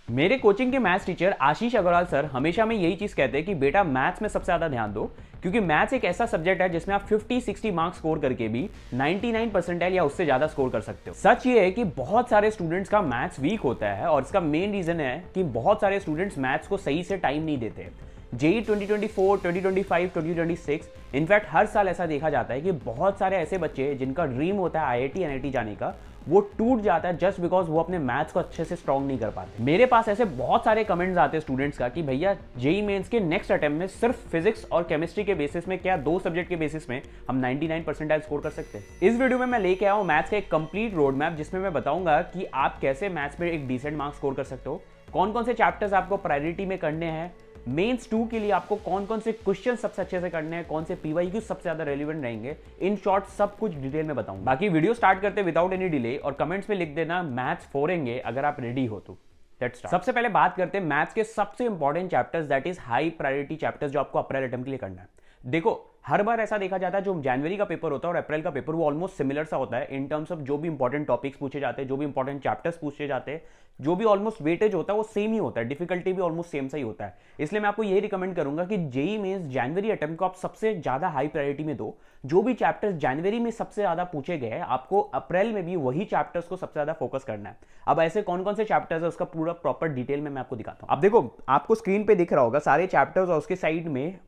मेरे कोचिंग के maths teacher आशीष Agarwal sir हमेशा में यही चीज कहते हैं कि बेटा मैथ्स में सबसे ज्यादा ध्यान दो, क्योंकि मैथ्स एक ऐसा सब्जेक्ट है जिसमें आप 50-60 मार्क्स स्कोर करके भी 99 परसेंटाइल या उससे ज्यादा स्कोर कर सकते हो। सच ये है कि बहुत सारे स्टूडेंट्स का मैथ्स वीक होता है और इसका मेन रीजन है कि बहुत सारे स्टूडेंट्स मैथ्स को सही से टाइम नहीं देते। जेई 2024, 2025, 2026 इनफैक्ट हर साल ऐसा देखा जाता है कि बहुत सारे ऐसे बच्चे जिनका ड्रीम होता है आईआईटी एनआईटी जाने का, वो टूट जाता है जस्ट बिकॉज वो अपने मैथ्स को अच्छे से स्ट्रॉन्ग नहीं कर पाते। मेरे पास ऐसे बहुत सारे कमेंट्स आते हैं स्टूडेंट्स का कि भैया जेई मेंस के नेक्स्ट अटेम्प्ट में सिर्फ फिजिक्स और केमिस्ट्री के बेसिस में, क्या दो सब्जेक्ट के बेसिस में हम 99 परसेंटाइल स्कोर कर सकते हैं। इस वीडियो में मैं लेके आया हूं मैथ्स का एक कंप्लीट रोड मैप, जिसमें मैं बताऊंगा कि आप कैसे मैथ्स में एक डिसेंट मार्क्स स्कोर कर सकते हो, कौन कौन से चैप्टर्स आपको प्रायोरिटी में करने हैं, मेंस 2 के लिए आपको कौन कौन से क्वेश्चन सबसे अच्छे से करने हैं, कौन से पीवाईक्यू सबसे ज्यादा रेलेवेंट रहेंगे। इन शॉर्ट सब कुछ डिटेल में बताऊंगा। बाकी वीडियो स्टार्ट करते विदाउट एनी डिले और कमेंट्स में लिख देना मैथ्स फोरेंगे अगर आप रेडी हो तो। सबसे पहले बात करते हैं मैथ्स के सबसे important chapters, that is high priority chapters जो आपको अप्रैल अटेम्प्ट के लिए करना है। देखो हर बार ऐसा देखा जाता है जो जनवरी का पेपर होता है और अप्रैल का पेपर वो ऑलमोस्ट सिमिलर सा होता है इन टर्म्स ऑफ जो भी इंपॉर्टेंट टॉपिक्स पूछे जाते हैं, जो भी इंपॉर्टेंट चैप्टर्स पूछे जाते हैं, जो भी ऑलमोस्ट वेटेज होता है वो सेम ही होता है, डिफिकल्टी भी ऑलमोस्ट सेम सा ही होता है। इसलिए मैं आपको यही रिकमेंड करूंगा कि जेई मेंस जनवरी अटेम्प्ट को आप सबसे ज्यादा हाई प्रायोरिटी में दो। जो भी चैप्टर्स जनवरी में सबसे ज्यादा पूछे गए आपको अप्रैल में भी वही चैप्टर्स को सबसे ज्यादा फोकस करना है। अब ऐसे कौन कौन से चैप्टर्स है उसका पूरा प्रॉपर डिटेल में मैं आपको दिखाता हूं। अब देखो आपको स्क्रीन पे दिख रहा होगा सारे चैप्टर्स और उसके साइड में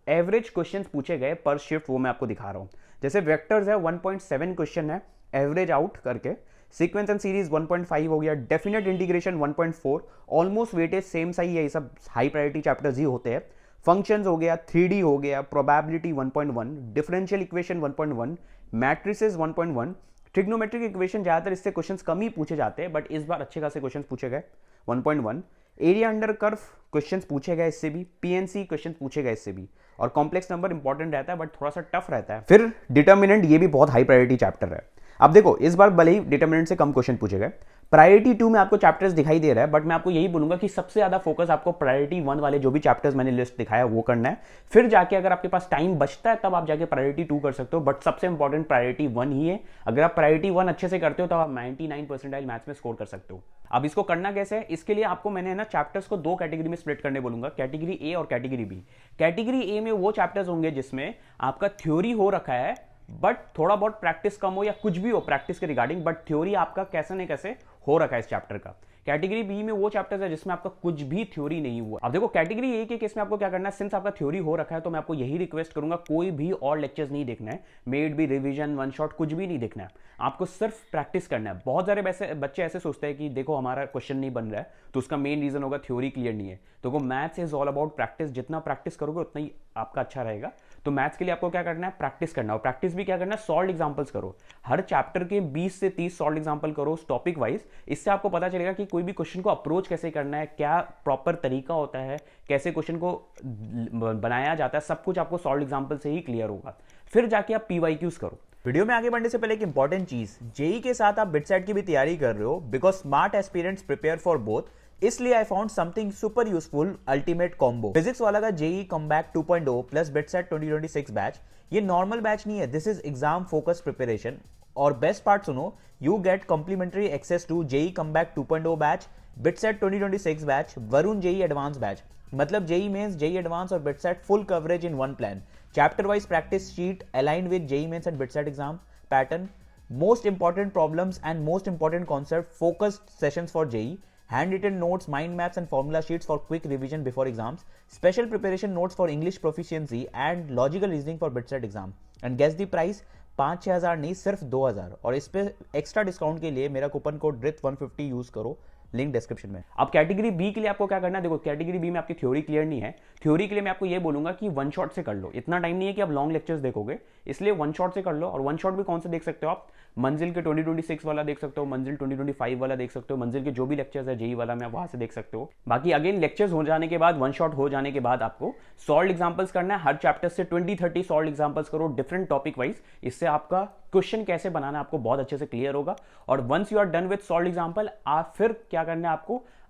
एवरेज क्वेश्चंस पूछे गए पर शिफ्ट, वो मैं आपको दिखा रहा हूं। जैसे वेक्टर्स है 1.7 क्वेश्चन है एवरेज आउट करके, सीक्वेंस एंड सीरीज 1.5 हो गया, definite integration 1.4, almost weightage same सही है, ये सब हाई प्रायोरिटी चैप्टर्स ही होते हैं। फंक्शंस हो गया, 3D हो गया, probability 1.1, differential equation 1.1, matrices 1.1, trigonometric equation ज्यादातर इससे क्वेश्चंस कम ही पूछे जाते हैं बट इस बार अच्छे खासे क्वेश्चंस पूछे गए 1.1, एरिया अंडर कर्व क्वेश्चंस पूछे गए इससे भी, पीएनसी क्वेश्चंस पूछे गए इससे भी, और कॉम्प्लेक्स नंबर इंपॉर्टेंट रहता है बट थोड़ा सा टफ रहता है। फिर डिटर्मिनेंट, ये भी बहुत हाई प्रायोरिटी चैप्टर है। अब देखो इस बार भले ही डिटर्मिनेंट से कम क्वेश्चन पूछे गए, प्रायोरिटी 2 में आपको चैप्टर्स दिखाई दे रहा है बट मैं आपको यही बोलूंगा कि सबसे ज्यादा फोकस आपको प्रायोरिटी 1 वाले जो भी चैप्टर्स मैंने लिस्ट दिखाया वो करना है। फिर जाके अगर आपके पास टाइम बचता है तब आप जाके प्रायोरिटी 2 कर सकते हो, बट सबसे इंपॉर्टेंट प्रायोरिटी 1 ही है। अगर आप प्रायोरिटी 1 अच्छे से करते हो तो आप 99 परसेंटाइल मैथ्स में स्कोर कर सकते हो। अब इसको करना कैसे है, इसके लिए आपको मैंने ना चैप्टर्स को दो कैटेगरी में स्प्लिट करने बोलूंगा, कैटेगरी ए और कैटेगरी बी। कैटेगरी ए में वो चैप्टर्स होंगे जिसमें आपका थ्योरी हो रखा है बट थोड़ा बहुत प्रैक्टिस कम हो या कुछ भी हो प्रैक्टिस के रिगार्डिंग, बट थ्योरी आपका कैसे न कैसे हो रखा है इस चैप्टर का। कैटेगरी बी में वो चैप्टर्स है जिसमें आपका कुछ भी थ्योरी नहीं हुआ। अब देखो कैटेगरी ए के केस में आपको क्या करना है, सिंस आपका थ्योरी हो रखा है तो मैं आपको यही रिक्वेस्ट करूंगा कोई भी और लेक्चर्स नहीं देखना है, मेड भी रिवीजन वन शॉट कुछ भी नहीं देखना है, आपको सिर्फ प्रैक्टिस करना है। बहुत सारे बच्चे ऐसे सोचते हैं कि देखो हमारा क्वेश्चन नहीं बन रहा है तो उसका मेन रीजन होगा थ्योरी क्लियर नहीं है। तो वो maths is all about practice, जितना प्रैक्टिस करोगे उतना ही आपका अच्छा रहेगा। तो मैथ्स के लिए आपको क्या करना है, प्रैक्टिस करना, और प्रैक्टिस भी क्या करना है, सॉल्व एग्जांपल्स करो। हर चैप्टर के 20 से 30 सॉल्व एग्जांपल करो टॉपिक वाइज। इससे आपको पता चलेगा कि कोई भी क्वेश्चन को अप्रोच कैसे करना है, क्या प्रॉपर तरीका होता है, कैसे क्वेश्चन को बनाया जाता है, सब कुछ आपको सॉल्व एग्जांपल से ही क्लियर होगा। फिर जाके आप पीवाईक्यूज करो। वीडियो में आगे बढ़ने से पहले एक इंपॉर्टेंट चीज, जेई के साथ आप बिटसेट की भी तैयारी कर रहे हो because smart aspirants prepare for both, इसलिए I found something super useful, ultimate combo. Physics Wallah का JEE comeback 2.0 plus BITSAT 2026 batch. ये नॉर्मल बैच नहीं है, this is exam focus preparation. और बेस्ट पार्ट सुनो, you get complimentary access to JEE comeback 2.0 batch, BITSAT 2026 batch, Varun JEE advance batch. मतलब JEE mains, JEE advance और BITSAT full coverage in one plan. Chapter wise practice sheet aligned with JEE Mains and BITSET exam pattern, most important problems and most important concept focused sessions for JEE, handwritten notes, mind maps and formula sheets for quick revision before exams, special preparation notes for English proficiency and logical reasoning for BITSET exam. And guess the price, 5-6 हज़ार नहीं सिर्फ 2,000, और इस पे extra discount के लिए मेरा coupon code RIT150 use करो, लिंक डिस्क्रिप्शन में। अब कैटेगरी बी के लिए आपको क्या करना है, देखो कैटेगरी बी में आपकी थ्योरी क्लियर नहीं है, थ्योरी के लिए मैं आपको ये बोलूंगा कि वन शॉट से कर लो। इतना टाइम नहीं है कि आप लॉन्ग लेक्चर्स देखोगे, इसलिए वन शॉट से कर लो। और वन शॉट भी कौन से देख सकते हो आप, मंजिल के 2026 वाला देख सकते हो, मंजिल 2025 वाला देख सकते हो, मंजिल के जो भी लेक्चर्स है जेई वाला में वहां से देख सकते हो। बाकी अगेन लेक्चर्स हो जाने के बाद, वन शॉट हो जाने के बाद आपको सॉल्व एग्जांपल्स करना है। हर चैप्टर से 20-30 सॉल्व एग्जांपल्स करो डिफरेंट टॉपिक वाइज, इससे आपका क्वेश्चन कैसे बनाना है आपको बहुत अच्छे से क्लियर होगा। और once you are done with solve example, आप फिर क्या करना है,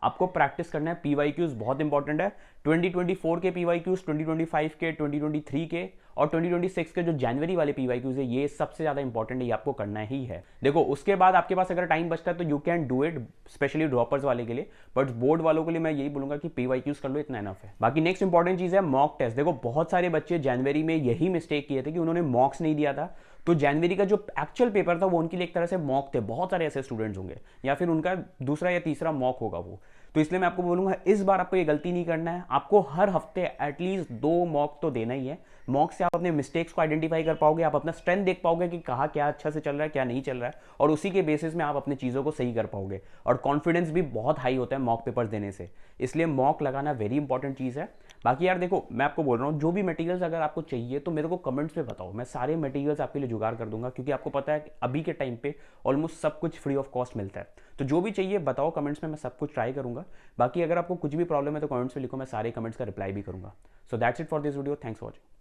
आपको प्रैक्टिस करना है। PYQs बहुत इंपॉर्टेंट है। 2024 के PYQs, 2025 के, 2023 के और 2026 के जो जनवरी वाले PYQs है, ये सबसे ज्यादा इंपॉर्टेंट है, ये आपको करना ही है। देखो उसके बाद आपके पास अगर टाइम बचता है तो you can do it, specially droppers वाले के लिए, बट बोर्ड वालों के लिए मैं यही बोलूंगा कि PYQs कर लो, इतना इनफ है। बाकी नेक्स्ट इंपॉर्टेंट चीज है मॉक टेस्ट। देखो बहुत सारे बच्चे जनवरी में यही मिस्टेक किए थे कि उन्होंने मॉक्स नहीं दिया था, तो जनवरी का जो एक्चुअल पेपर था वो उनके लिए एक तरह से मॉक थे। बहुत सारे ऐसे स्टूडेंट्स होंगे या फिर उनका दूसरा या तीसरा मॉक होगा वो। तो इसलिए मैं आपको बोलूंगा इस बार आपको ये गलती नहीं करना है। आपको हर हफ्ते एटलीस्ट 2 मॉक तो देना ही है। मॉक से आप अपने मिस्टेक्स को आइडेंटिफाई कर पाओगे, आप अपना स्ट्रेंथ देख पाओगे कि कहाँ क्या अच्छा से चल रहा है, क्या नहीं चल रहा है, और उसी के बेसिस में आप अपनी चीज़ों को सही कर पाओगे। और कॉन्फिडेंस भी बहुत हाई होता है मॉक पेपर्स देने से, इसलिए मॉक लगाना वेरी इंपॉर्टेंट चीज़ है। बाकी यार देखो मैं आपको बोल रहा हूँ, जो भी मटेरियल्स अगर आपको चाहिए तो मेरे को कमेंट्स में बताओ, मैं सारे मटेरियल्स आपके लिए जुगाड़ कर दूंगा, क्योंकि आपको पता है कि अभी के टाइम पे ऑलमोस्ट सब कुछ फ्री ऑफ कॉस्ट मिलता है। तो जो भी चाहिए बताओ कमेंट्स में, मैं सब कुछ ट्राई करूंगा। बाकी अगर आपको कुछ भी प्रॉब्लम है तो कमेंट्स में लिखो, मैं सारे कमेंट्स का रिप्लाई भी करूंगा। So that's it for this video, thanks for watching.